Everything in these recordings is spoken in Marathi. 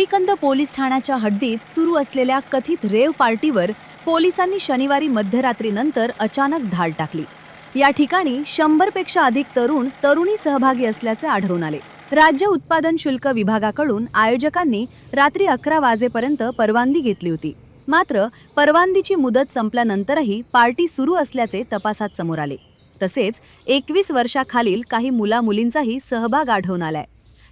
लोणीकंद पोलीस ठाण्याच्या हद्दीत सुरू असलेल्या कथित रेव पार्टीवर पोलिसांनी शनिवारी मध्यरात्रीनंतर अचानक धाड टाकली। या ठिकाणी 100 पेक्षा अधिक तरुणी सहभागी असल्याचे आढळून आले। राज्य उत्पादन शुल्क विभागाकडून आयोजकांनी रात्री 11 वाजेपर्यंत परवानगी घेतली होती। मात्र परवानगीची मुदत संपल्यानंतरही पार्टी सुरू असल्याचे तपासात समोर आले। तसेच 21 वर्षाखालील काही मुला-मुलींचाही सहभाग आढळून आलाय।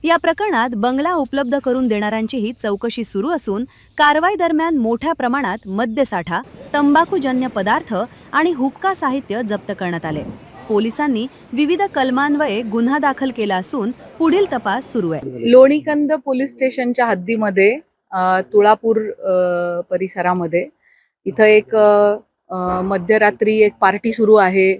या प्रकरणात बंगला उपलब्ध करून देणाऱ्यांचीही चौकशी सुरू असून कारवाई दरम्यान मोठ्या प्रमाणात मद्यसाठा, तंबाखूजन्य पदार्थ आणि हुक्का साहित्य जप्त करण्यात आले। पोलिसांनी विविध कलमान्वये गुन्हा दाखल केला असून पुढील तपास सुरू आहे। लोणीकंद पोलीस स्टेशनच्या हद्दीमध्ये तुळापूर परिसरामध्ये इथं एक मध्यरात्री एक पार्टी सुरू आहे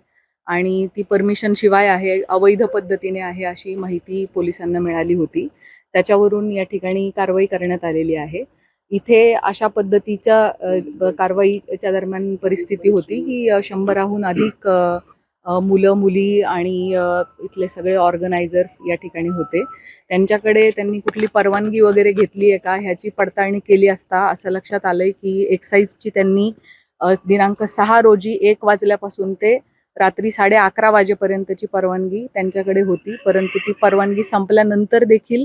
आणि ती परमिशन शिवाय आहे, अवैध पद्धतीने आहे अशी माहिती पोलिसांना मिळाली होती। त्याच्यावरून या ठिकाणी कारवाई करण्यात आलेली आहे। इथे अशा पद्धतीच्या कारवाईच्या दरम्यान परिस्थिती होती की 100हून अधिक मुलं मुली आणि इथले सगळे ऑर्गनायझर्स या ठिकाणी होते। त्यांच्याकडे त्यांनी कुठली परवानगी वगैरे घेतली आहे का ह्याची पडताळणी केली असता असं लक्षात आलंय की एक्साईजची त्यांनी दिनांक 6 रोजी 1 वाजल्यापासून ते रात्री 11:30 वाजेपर्यंतची परवानगी त्यांच्याकडे होती, परंतु ती परवानगी संपल्यानंतर देखील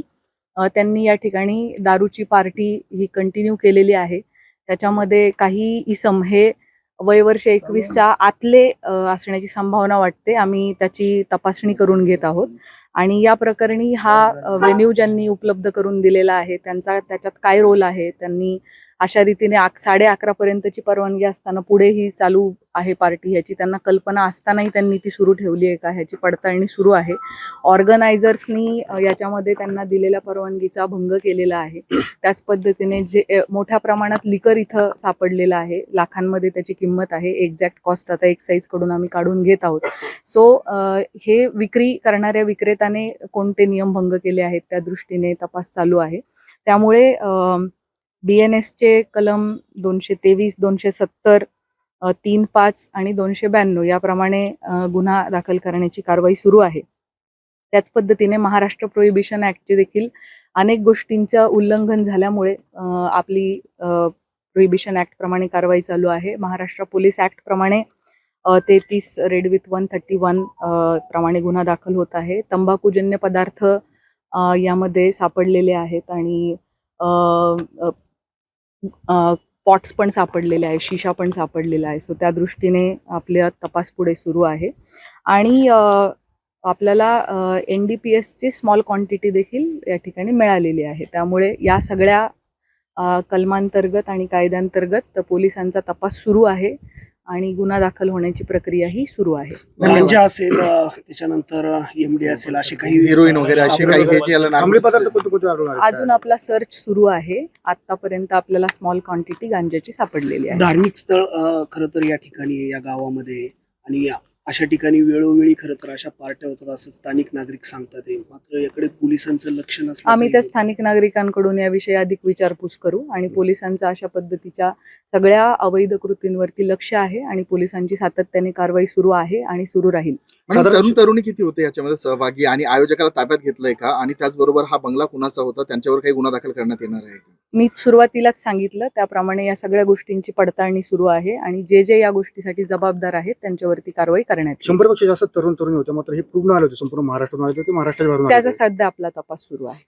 त्यांनी या ठिकाणी दारूची पार्टी ही कंटिन्यू केलेली आहे। त्याच्यामध्ये काही इसम हे वयवर्ष 21च्या आतले असण्याची संभावना वाटते। आम्ही त्याची तपासणी करून घेत आहोत आणि या प्रकरणी हा व्हेन्यू ज्यांनी उपलब्ध करून दिलेला आहे त्याच्यात काय रोल आहे, त्यांनी अशा रीतीने 11:30 पर्यंतची परवानगी असताना पुढे ही चालू आहे पार्टी ह्याची त्यांना कल्पना असतानाही त्यांनी ती सुरू ठेवली आहे का ह्याची पडताळणी सुरू आहे। ऑर्गनायझर्सनी याच्यामध्ये त्यांना दिलेल्या परवानगीचा भंग केलेला आहे। त्याच पद्धतीने जे मोठ्या प्रमाणात लिकर इथं सापडलेलं आहे, लाखांमध्ये त्याची किंमत आहे। एक्झॅक्ट कॉस्ट आता एक्साईज कडून आम्ही काढून घेत आहोत। सो हे विक्री करणाऱ्या विक्रेत्याने कोणते नियम भंग केले आहेत त्या दृष्टीने तपास चालू आहे। त्यामुळे BNS चे कलम 223, 270, 3-5 आणि 292 याप्रमाणे गुन्हा दाखल करण्याची कारवाई सुरू आहे। त्याच पद्धतीने महाराष्ट्र प्रोहिबिशन ऍक्टचे देखील अनेक गोष्टींचं उल्लंघन झाल्यामुळे आपली प्रोहिबिशन ऍक्ट प्रमाणे कारवाई चालू आहे। महाराष्ट्र पोलीस ऍक्ट प्रमाणे 33 रेड विथ 131 प्रमाणे गुन्हा दाखल होत आहे। तंबाखूजन्य पदार्थ यामध्ये सापडलेले आहेत आणि पॉट्स पण सापडलेले आहे, शिशा पण सापडलेला आहे। सो त्या दृष्टीने आपला तपास पुढे सुरू आहे आणि आपल्याला NDPS ची स्मॉल क्वांटिटी देखील या ठिकाणी मिळालेली आहे। त्यामुळे या सगळ्या कलमांतर्गत आणि कायद्यांतर्गत पोलिसांचा तपास सुरू आहे आणि गुन्हा दाखल होण्याची प्रक्रिया ही सुरू आहे। गांजा असेल, त्याच्यानंतर MD असेल, असे काही हिरोईन वगैरे असे काही अंमली पदार्थ कोणते अजून आपला सर्च सुरू आहे। आतापर्यंत आपल्याला स्मॉल क्वांटिटी गांजाची सापडलेली आहे। धार्मिक स्थळ खरं तर या ठिकाणी या गावामध्ये आणि अशा ठिकाणी वेळोवेळी खरं तर अशा पार्ट्या होतात असं स्थानिक नागरिक सांगतात। मात्र याकडे पोलिसांचं लक्ष नसतं। आम्ही त्या स्थानिक नागरिकांकडून याविषयी अधिक विचारपूस करू आणि पोलिसांचं अशा पद्धतीच्या सगळ्या अवैध कृतींवरती लक्ष आहे आणि पोलिसांची सातत्याने कारवाई सुरू आहे आणि सुरू राहील। तरुणी किती होते याच्यामध्ये सहभागी आणि आयोजकाला ताब्यात घेतलंय का, आणि त्याचबरोबर हा बंगला कुणाचा होता, त्यांच्यावर काही गुन्हा दाखल करण्यात येणार आहे? मी सुरुवातीलाच सांगितलं त्याप्रमाणे या सगळ्या गोष्टींची पडताळणी सुरू आहे आणि जे या गोष्टीसाठी जबाबदार आहेत त्यांच्यावरती कारवाई करण्यात येईल। 100 पेक्षा जास्त तरुणी होते, मात्र हे पूर्ण आले होते, संपूर्ण महाराष्ट्रातून आले होते, महाराष्ट्राच्या बाहेरून त्याचा सध्या आपला तपास सुरू आहे।